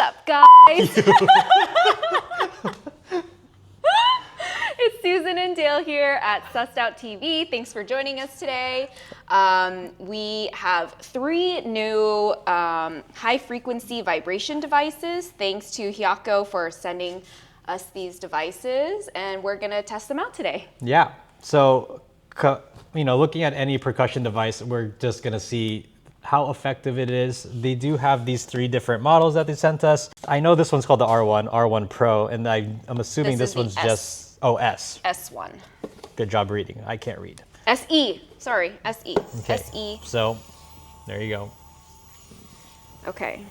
up, guys? It's Susan and Dale here at Sussed Out TV. Thanks for joining us today. We have 3 new high-frequency vibration devices. Thanks to HYAKO for sending us these devices, and we're gonna test them out today. Yeah, so looking at any percussion device, we're just gonna see how effective it is. They do have these 3 different models that they sent us. I know this one's called the R1, R1 Pro, and I'm assuming this one's just, S. S1. Good job reading, I can't read. SE, sorry, SE. Okay. SE. So, there you go. Okay.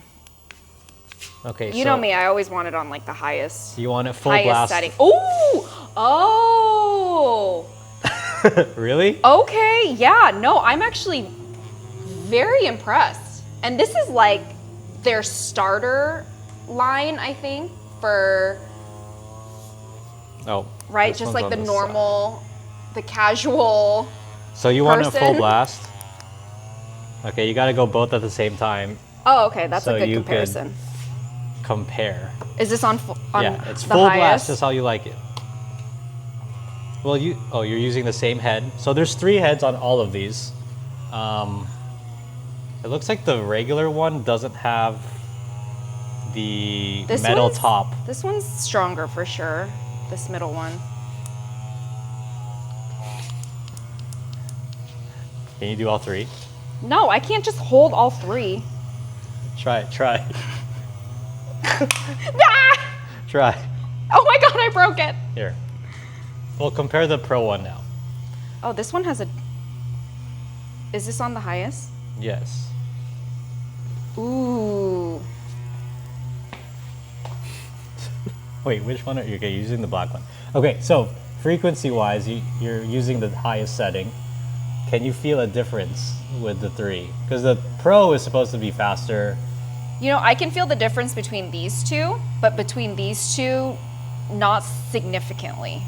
Okay, You know me, I always want it on like the highest. You want it full highest blast? setting. Ooh! Oh! Really? Okay, yeah, no, I'm actually very impressed. And this is like their starter line, I think, for, right? Just like the normal, the casual So you want it full person. blast? Okay, you gotta go both at the same time. Oh, okay, that's So a good you comparison. Compare. Is this on Yeah, it's the full highest? blast, just how you like it. Well, you're using the same head. So there's 3 heads on all of these. It looks like the regular one doesn't have the metal top. This one's stronger for sure, this middle one. Can you do all 3? No, I can't just hold all 3. Try. Ah! Try. Oh my God, I broke it. Here. We'll compare the Pro one now. Oh, this one has a, is this on the highest? Yes. Ooh. Wait, which one are you? Okay, you're using the black one. Okay, so frequency-wise, you're using the highest setting. Can you feel a difference with the 3? Because the Pro is supposed to be faster. You know, I can feel the difference between these 2, but between these 2, not significantly.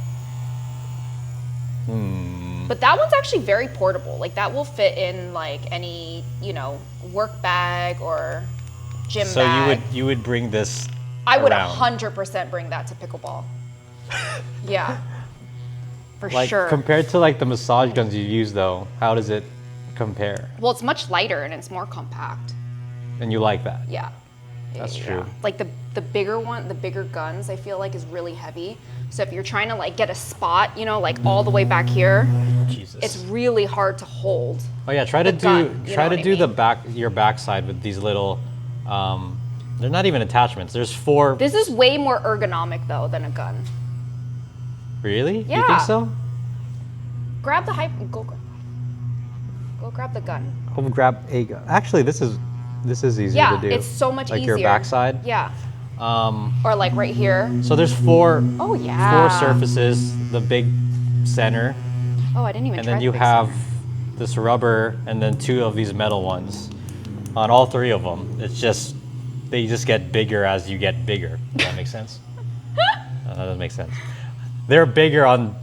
But that one's actually very portable. Like that will fit in like any, work bag or gym bag. So you would bring this I would around. 100% bring that to pickleball. Yeah, for Like sure. compared to like the massage guns you use though, how does it compare? Well, it's much lighter and it's more compact. And you like that? Yeah. That's Yeah. true. Like the bigger one, the bigger guns, I feel like is really heavy. So if you're trying to like get a spot, like all the way back here, Jesus. it's really hard to hold. Oh yeah, try to the gun, do try to what I do the mean? your backside with these little they're not even attachments. There's 4. This is way more ergonomic though than a gun. Really? You Yeah. think so? Grab the go grab the gun. I'll grab a gun. Actually, this is easier Yeah, to do. it's so much like easier. your backside. Yeah. Or like right here. So there's 4 Oh yeah. 4 surfaces, the big center, Oh, I didn't even and try then the you big have center. this rubber and then 2 of these metal ones. On all 3 of them, they just get bigger as you get bigger. Does that make sense? That doesn't make sense. They're bigger on.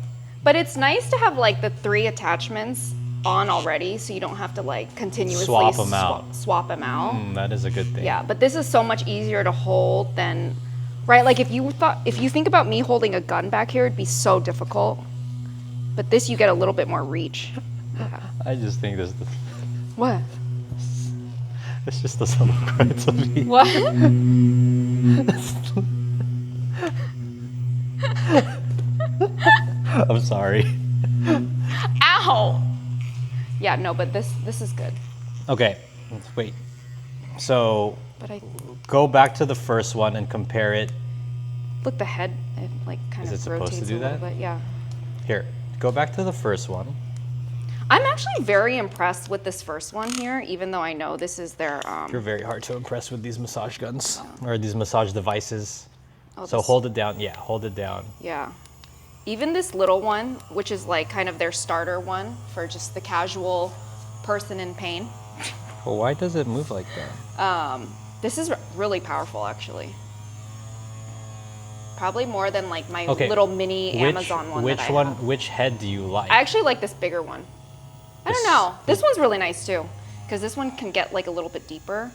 But it's nice to have like the 3 attachments on already, so you don't have to like continuously Swap 'em out. Swap them out. That is a good thing. Yeah, but this is so much easier to hold than, right? Like if you think about me holding a gun back here, it'd be so difficult. But this, you get a little bit more reach. Yeah. I just think What? this just doesn't look right to me. What? I'm sorry. Ow! Yeah, no, but this is good. Okay, let's wait. So But I go back to the first one and compare it. look, the head it like kind Is of it supposed rotates to do a little that? bit. Yeah. Here, go back to the first one. I'm actually very impressed with this first one here, even though I know this is their. You're very hard to impress with these massage guns or these massage devices. Oh, So this- hold it down. Yeah, hold it down. Yeah. Even this little one, which is like kind of their starter one for just the casual person in pain. Well, why does it move like that? This is really powerful, actually. Probably more than like my Okay, little mini Amazon one Which that I one? have. Which head do you like? I actually like this bigger one. I don't know. This one's really nice too, because this one can get like a little bit deeper.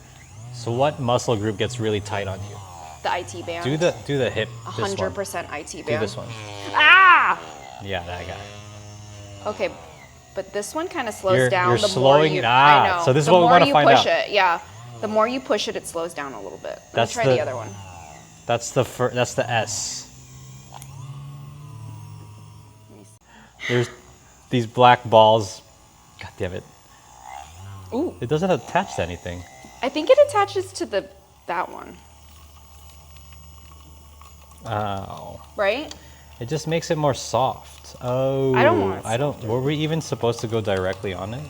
So what muscle group gets really tight on you? The IT band. Do the hip. 100% IT band. Do this one. Ah! Yeah, that guy. Okay, but this one kind of slows down. You're the slowing more you, it. I know. So this is what we want to find out. The more you push it, yeah. The more you push it, it slows down a little bit. Let's try the other one. That's the S. There's these black balls. God damn it. Ooh. It doesn't attach to anything. I think it attaches to that one. Oh. Right? It just makes it more soft. Oh. I don't want it Were we even supposed to go directly on it?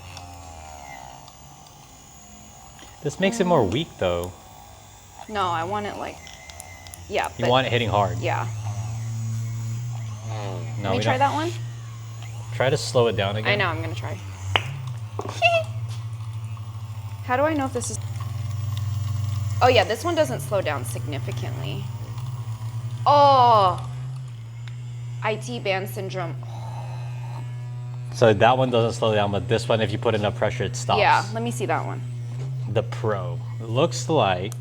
This makes it more weak though. No, I want it like, yeah. You want it hitting hard. Yeah. No, Let me try that one. Try to slow it down again. I know, I'm gonna try. How do I know if this is... Oh yeah, this one doesn't slow down significantly. Oh! IT band syndrome. So that one doesn't slow down, but this one, if you put enough pressure, it stops. Yeah, let me see that one. The Pro. It looks like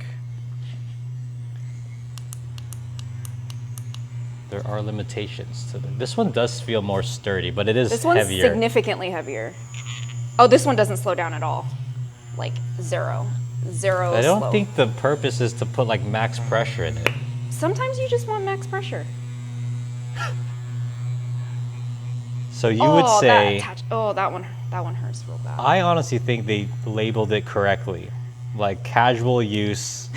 there are limitations to it. This one does feel more sturdy, but it is This one's heavier. significantly heavier. Oh, this one doesn't slow down at all. Like zero. Zero I don't slow. think the purpose is to put like max pressure in it. Sometimes you just want max pressure. So you would say... that one hurts real bad. I honestly think they labeled it correctly. Like casual use.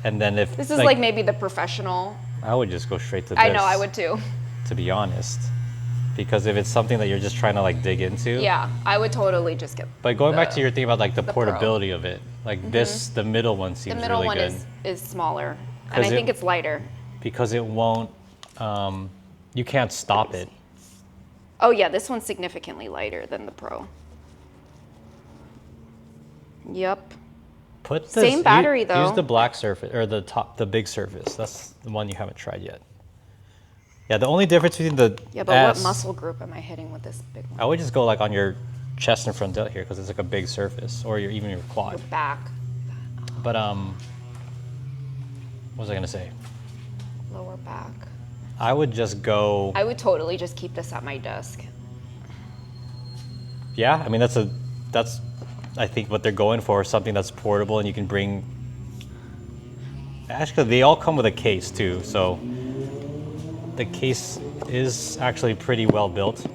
And then if... This is like maybe the professional. I would just go straight to this. I know, I would too. To be honest. Because if it's something that you're just trying to like dig into. Yeah, I would totally just get. But going back to your thing about like the Pro. portability of it, like this, the middle one seems The middle really one good. is smaller, and I think it's lighter. Because it won't, you can't stop it. Oh yeah, this one's significantly lighter than the Pro. Yep. Put the Same battery though. Use the black surface or the big surface. That's the one you haven't tried yet. Yeah, the only difference between the Yeah, but what muscle group am I hitting with this big one? I would just go like on your chest and front delt here because it's like a big surface, or even your quad. Your back. But what was I gonna say? Lower back. I would just go. I would totally just keep this at my desk. Yeah, I mean that's I think what they're going for, something that's portable and you can bring. Actually, they all come with a case too, so the case is actually pretty well built.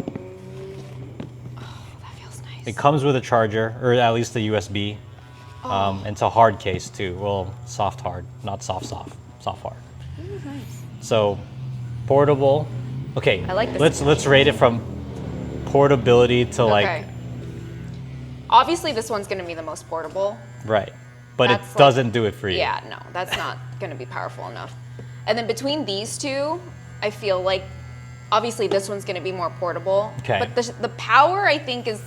Oh, that feels nice. It comes with a charger, or at least the USB. And it's a hard case too. Well, soft hard, not soft hard. Nice. So, portable. Okay, I like this. let's rate it from portability to like. Obviously, this one's going to be the most portable. Right, but That's it doesn't do it for you. Yeah, no, that's not going to be powerful enough. And then between these two, I feel like obviously this one's going to be more portable. Okay. But the power I think is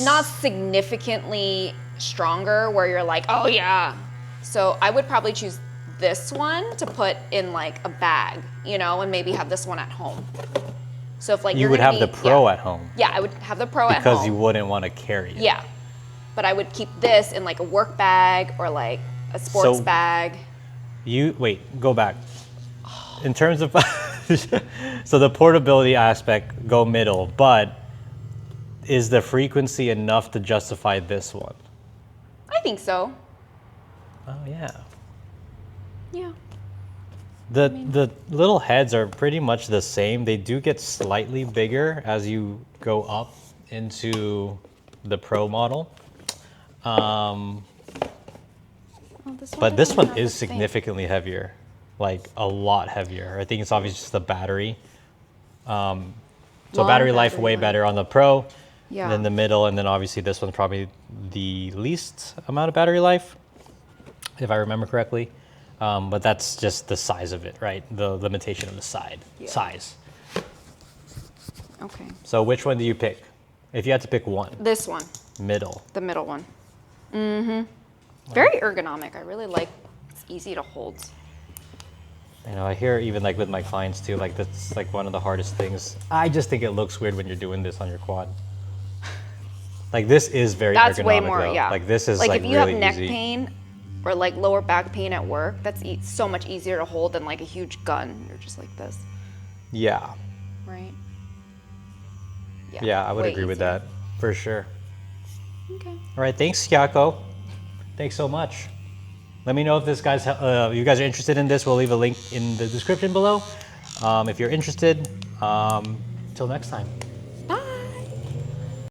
not significantly stronger where you're like, oh yeah. So I would probably choose this one to put in like a bag, and maybe have this one at home. So if like you would have the Pro at home. Yeah, I would have the Pro at home. Because you wouldn't want to carry it. Yeah. But I would keep this in like a work bag or like a sports bag. Go back. In terms of, so the portability aspect, go middle, but is the frequency enough to justify this one? I think so. Oh yeah. Yeah. The little heads are pretty much the same. They do get slightly bigger as you go up into the Pro model. But this one is significantly heavier, like a lot heavier. I think it's obviously just the battery. So battery life way better on the Pro than the middle, and then obviously this one's probably the least amount of battery life, if I remember correctly. But that's just the size of it, right? The limitation of the size. Okay. So which one do you pick? If you had to pick one. This one. Middle. The middle one. Mm-hmm. Very ergonomic. I really like it's easy to hold. I hear even like with my clients too, like that's like one of the hardest things. I just think it looks weird when you're doing this on your quad. Like this is very ergonomic. That's way more, though. yeah. Like this is like like if you really have neck easy. pain, or like lower back pain at work, that's so much easier to hold than like a huge gun or just like this, Yeah. right? Yeah, I would way agree with easier. that for sure. Okay. All right, thanks, Hyako. Thanks so much. Let me know if you guys are interested in this. We'll leave a link in the description below. If you're interested, till next time.